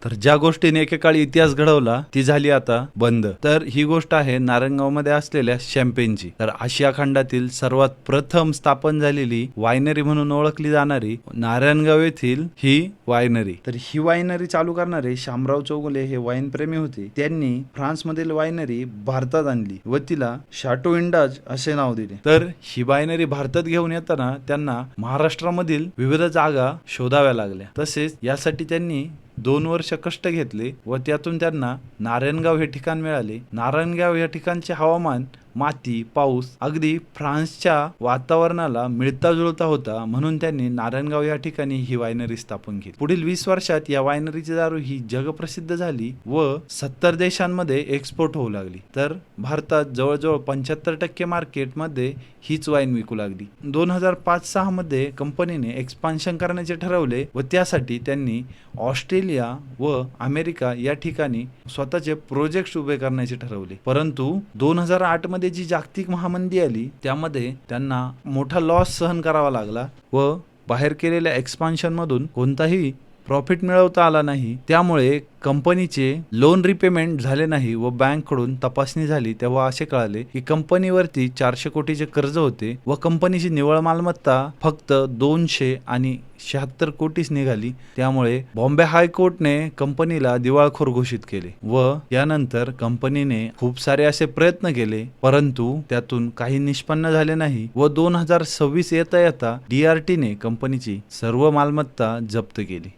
तर ज्या गोष्टीने एकेकाळी इतिहास घडवला ती झाली आता बंद. तर ही गोष्ट आहे नारायणगावमध्ये असलेल्या शॅम्पेनची. तर आशिया खंडातील सर्वात प्रथम स्थापन झालेली वायनरी म्हणून ओळखली जाणारी नारायणगाव येथील ही वायनरी. तर ही वायनरी चालू करणारे शामराव चौगुले हे वाईन प्रेमी होते. त्यांनी फ्रान्स मधील वायनरी भारतात आणली व तिला शाटो इंडाज असे नाव दिले. तर ही वायनरी भारतात घेऊन येताना त्यांना महाराष्ट्रामधील विविध जागा शोधाव्या लागल्या. तसेच यासाठी त्यांनी 2 वर्ष कष्ट घेतले व त्यातून त्यांना नारायणगाव हे ठिकाण मिळाले. नारायणगाव या ठिकाणचे हवामान, माती, पाऊस अगदी फ्रान्सच्या वातावरणाला मिळता जुळता होता, म्हणून त्यांनी नारायणगाव या ठिकाणी ही वायनरी स्थापन केली. पुढील 20 वर्षात या वायनरीची दारू ही जगप्रसिद्ध झाली व 70 देशांमध्ये एक्सपोर्ट होऊ लागली. तर भारतात जवळजवळ 75% मार्केटमध्ये हीच वाईन विकू लागली. 2005-06 मध्ये कंपनीने एक्सपान्शन करण्याचे ठरवले व त्यासाठी त्यांनी ऑस्ट्रेलिया व अमेरिका या ठिकाणी स्वतःचे प्रोजेक्ट उभे करण्याचे ठरवले. परंतु 2008 मध्ये जी जागतिक महामंदी आली त्यामध्ये त्यांना मोठा लॉस सहन करावा लागला व बाहेर केलेल्या एक्सपान्शन मधून कोणताही प्रॉफिट मिळवता आला नाही. त्यामुळे कंपनीचे लोन रिपेमेंट झाले नाही व बँककडून तपासणी झाली तेव्हा असे कळाले की कंपनीवरती 400 कोटीचे कर्ज होते व कंपनीची निव्वळ मालमत्ता फक्त 276 कोटीच निघाली. त्यामुळे बॉम्बे हायकोर्टने कंपनीला दिवाळखोर घोषित केले व यानंतर कंपनीने खूप सारे असे प्रयत्न केले, परंतु त्यातून काही निष्पन्न झाले नाही व 2026 येता येता DRTने कंपनीची सर्व मालमत्ता जप्त केली.